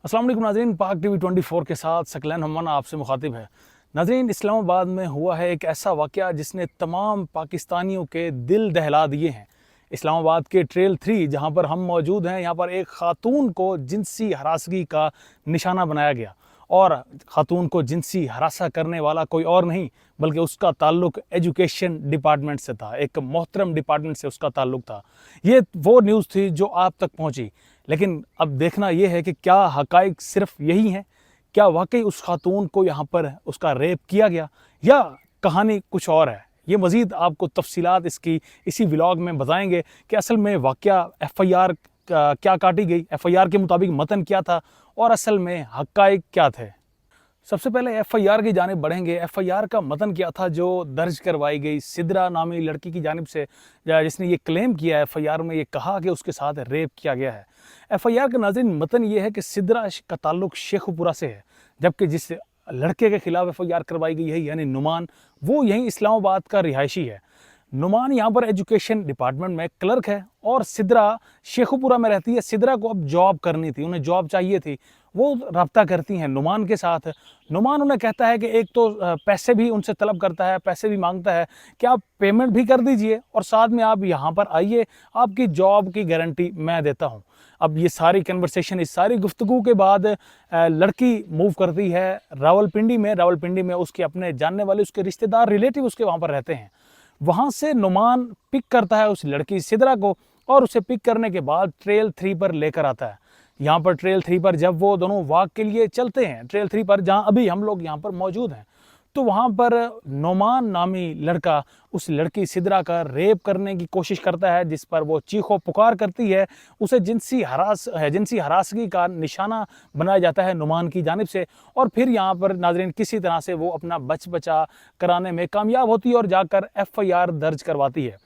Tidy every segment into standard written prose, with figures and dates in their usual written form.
अस्सलाम वालेकुम नाज़रीन, पाक टीवी 24 के साथ सकलैन हमन आपसे मुखातिब है। नाज़रीन, इस्लामाबाद में हुआ है एक ऐसा वाक़या जिसने तमाम पाकिस्तानियों के दिल दहला दिए हैं। इस्लामाबाद के ट्रेल 3 जहाँ पर हम मौजूद हैं, यहाँ पर एक ख़ातून को जिनसी हरासगी का निशाना बनाया गया और ख़ातून को जिनसी हरासा करने वाला कोई और नहीं बल्कि उसका ताल्लुक एजुकेशन डिपार्टमेंट से था। एक मोहतरम डिपार्टमेंट से उसका ताल्लुक था। ये वो न्यूज़ थी जो आप तक पहुँची, लेकिन अब देखना यह है कि क्या हक़ाइक़ सिर्फ यही हैं? क्या वाकई उस खातून को यहाँ पर उसका रेप किया गया या कहानी कुछ और है? ये मज़ीद आपको तफसीलात इसकी इसी व्लॉग में बताएंगे कि असल में वाक़या एफ़आईआर क्या काटी गई, एफ़आईआर के मुताबिक मतन क्या था और असल में हक़ाइक़ क्या थे। सबसे पहले एफ़आईआर की जानिब बढ़ेंगे। एफ़आईआर का मतन क्या था जो दर्ज करवाई गई सिद्रा नामी लड़की की जानिब से, जिसने ये क्लेम किया है एफ़आईआर में, ये कहा कि उसके साथ रेप किया गया है। एफ़आईआर का नाज़रीन मतन ये है कि सिद्रा का ताल्लुक शेखुपुरा से है, जबकि जिस लड़के के खिलाफ एफ़आईआर करवाई गई है यानी नुमान, वो यहीं इस्लामाबाद का रिहायशी है। नुमान यहाँ पर एजुकेशन डिपार्टमेंट में क्लर्क है और सिद्रा शेखुपुरा में रहती है। सिद्रा को अब जॉब करनी थी, उन्हें जॉब चाहिए थी। वो रब्ता करती हैं नुमान के साथ। नुमान उन्हें कहता है कि एक तो पैसे भी उनसे तलब करता है, पैसे भी मांगता है कि आप पेमेंट भी कर दीजिए और साथ में आप यहाँ पर आइए, आपकी जॉब की गारंटी मैं देता हूँ। अब ये सारी कन्वर्सेशन, इस सारी गुफ्तगू के बाद लड़की मूव करती है रावलपिंडी में। रावलपिंडी में उसके अपने जानने वाले, उसके रिश्तेदार, रिलेटिव उसके वहाँ पर रहते हैं। वहाँ से नुमान पिक करता है उस लड़की सिद्रा को और उसे पिक करने के बाद ट्रेल 3 पर लेकर आता है। यहाँ पर ट्रेल 3 पर जब वो दोनों वॉक के लिए चलते हैं, ट्रेल 3 पर जहाँ अभी हम लोग यहाँ पर मौजूद हैं, तो वहाँ पर नुमान नामी लड़का उस लड़की सिद्रा का रेप करने की कोशिश करता है, जिस पर वो चीखो पुकार करती है। उसे जिनसी हरासगी का निशाना बनाया जाता है नुमान की जानिब से और फिर यहाँ पर नाज़रीन किसी तरह से वो अपना बचा कराने में कामयाब होती है और जाकर एफ़आईआर दर्ज करवाती है।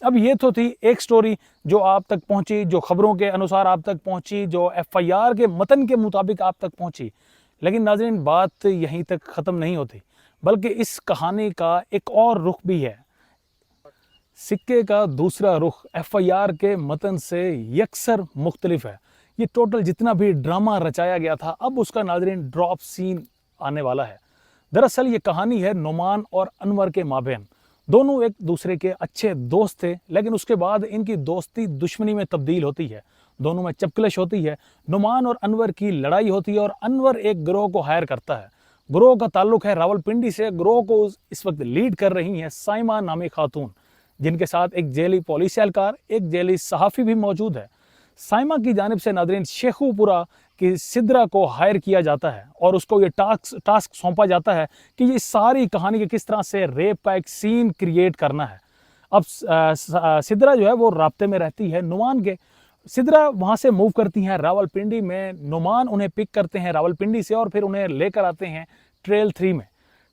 अब ये तो थी एक स्टोरी जो आप तक पहुंची, जो खबरों के अनुसार आप तक पहुंची, जो एफ़आईआर के मतन के मुताबिक आप तक पहुंची। लेकिन नाज़रीन बात यहीं तक ख़त्म नहीं होती, बल्कि इस कहानी का एक और रुख भी है। सिक्के का दूसरा रुख एफ़आईआर के मतन से यकसर मुख्तलिफ है। ये टोटल जितना भी ड्रामा रचाया गया था, अब उसका नाज़रीन ड्रॉप सीन आने वाला है। दरअसल ये कहानी है नुमान और अनवर के माबेन। दोनों एक दूसरे के अच्छे दोस्त थे, लेकिन उसके बाद इनकी दोस्ती दुश्मनी में तब्दील होती है। दोनों में चपकलश होती है। नुमान और अनवर की लड़ाई होती है और अनवर एक गिरोह को हायर करता है। गिरोह का ताल्लुक है रावलपिंडी से। गिरोह को इस वक्त लीड कर रही हैं साइमा नामी खातून, जिनके साथ एक जेली पुलिस एहलकार, एक जेली सहाफ़ी भी मौजूद है। साइमा की जानिब से नाज़रीन शेखुपुरा की सिद्रा को हायर किया जाता है और उसको ये टास्क सौंपा जाता है कि ये सारी कहानी के किस तरह से रेप का एक सीन क्रिएट करना है। अब सिद्रा जो है वो राब्ते में रहती है नुमान के। सिद्रा वहाँ से मूव करती हैं रावलपिंडी में। नुमान उन्हें पिक करते हैं रावलपिंडी से और फिर उन्हें लेकर आते हैं ट्रेल 3 में।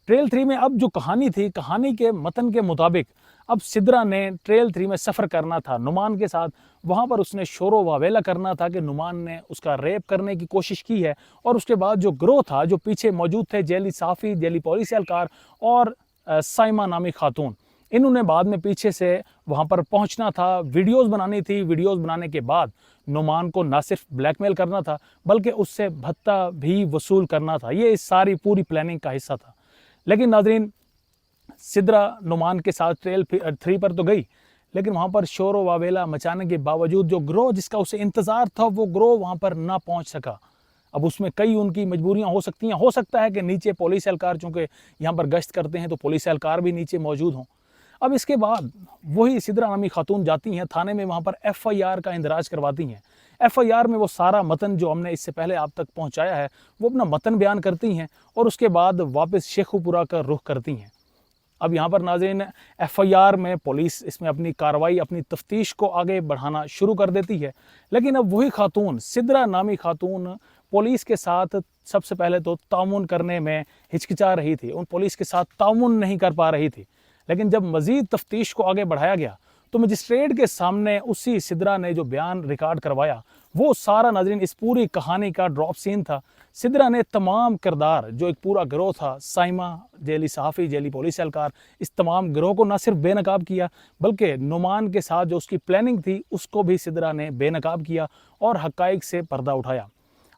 ट्रेल 3 में अब जो कहानी थी, कहानी के मतन के मुताबिक अब सिद्रा ने ट्रेल 3 में सफ़र करना था नुमान के साथ। वहाँ पर उसने शोरो वावेला करना था कि नुमान ने उसका रेप करने की कोशिश की है और उसके बाद जो ग्रोह था, जो पीछे मौजूद थे, जेली साफ़ी, जेली पुलिस एहलकार और साइमा नामी खातून, इन्होंने बाद में पीछे से वहाँ पर पहुँचना था, वीडियोज़ बनानी थी। वीडियोज़ बनाने के बाद नुमान को ना सिर्फ ब्लैकमेल करना था बल्कि उससे भत्ता भी वसूल करना था। ये इस सारी पूरी प्लानिंग का हिस्सा था। लेकिन नाज़रीन सिद्रा नुमान के साथ ट्रेल 3 पर तो गई, लेकिन वहाँ पर शोर वावेला मचाने के बावजूद जो ग्रोह जिसका उसे इंतज़ार था, वो ग्रोह वहाँ पर ना पहुँच सका। अब उसमें कई उनकी मजबूरियाँ हो सकती हैं। हो सकता है कि नीचे पुलिस एहलकार, चूँकि यहाँ पर गश्त करते हैं, तो पुलिस एहलकार भी नीचे मौजूद हों। अब इसके बाद वही सिद्रा नामी खातून जाती हैं थाने में, वहाँ पर एफ़आईआर का इंदराज करवाती हैं। एफ़आईआर में वो सारा मतन जो हमने इससे पहले आप तक पहुँचाया है, वो अपना मतन बयान करती हैं और उसके बाद वापस शेखुपुरा का रुख करती हैं। अब यहाँ पर नाज़रीन एफ़आईआर में पुलिस इसमें अपनी कार्रवाई, अपनी तफ्तीश को आगे बढ़ाना शुरू कर देती है। लेकिन अब वही खातून, सिद्रा नामी खातून, पुलिस के साथ सबसे पहले तो ताउन करने में हिचकिचा रही थी। उन पुलिस के साथ ताउन नहीं कर पा रही थी। लेकिन जब मज़ीद तफ्तीश को आगे बढ़ाया गया तो मजिस्ट्रेट के सामने उसी सिद्रा ने जो बयान रिकॉर्ड करवाया, वो सारा नाज़रीन इस पूरी कहानी का ड्रॉप सीन था। सिद्रा ने तमाम किरदार, जो एक पूरा गिरोह था, साइमा, जेली सहाफ़ी, जेली पुलिस एहलकार, इस तमाम गिरोह को न सिर्फ बेनकाब किया बल्कि नुमान के साथ जो उसकी प्लानिंग थी उसको भी सिद्रा ने बेनकाब किया और हक़ाइक़ से पर्दा उठाया।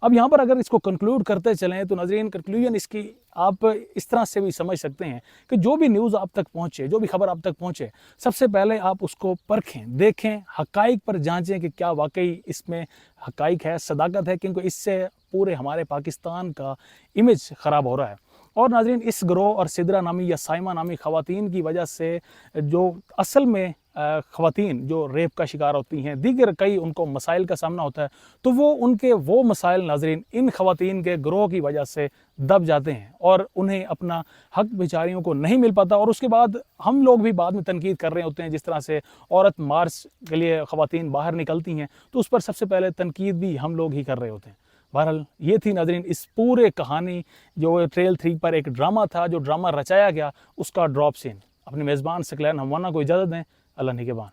अब यहाँ पर अगर इसको कंक्लूड करते चलें तो नाज़रीन कंक्लूजन इसकी आप इस तरह से भी समझ सकते हैं कि जो भी न्यूज़ आप तक पहुँचे, जो भी खबर आप तक पहुँचे, सबसे पहले आप उसको परखें, देखें, हक़ाइक़ पर जांचें कि क्या वाकई इसमें हक़ाइक़ है, सदाकत है, क्योंकि इससे पूरे हमारे पाकिस्तान का इमेज ख़राब हो रहा है। और नाज़रीन इस गिरोह और सिदरा नामी या साइमा नामी ख़वातीन की वजह से जो असल में ख़वातीन जो रेप का शिकार होती हैं, दीगर कई उनको मसाइल का सामना होता है, तो वो मसाइल नाज़रीन इन ख़वातीन के गिरोह की वजह से दब जाते हैं और उन्हें अपना हक़ बेचारियों को नहीं मिल पाता। और उसके बाद हम लोग भी बाद में तनकीद कर रहे होते हैं, जिस तरह से औरत मार्च के लिए ख़वातीन बाहर निकलती हैं तो उस पर सबसे पहले तनकीद भी हम लोग ही कर रहे होते हैं। बहरहाल ये थी नाज़रीन इस पूरे कहानी जो ट्रेल 3 पर एक ड्रामा था, जो ड्रामा रचाया गया, उसका ड्रॉप सीन। अपने मेज़बान सकलैन हमवाना को इजाज़त दें। अल्लाह निगहबान।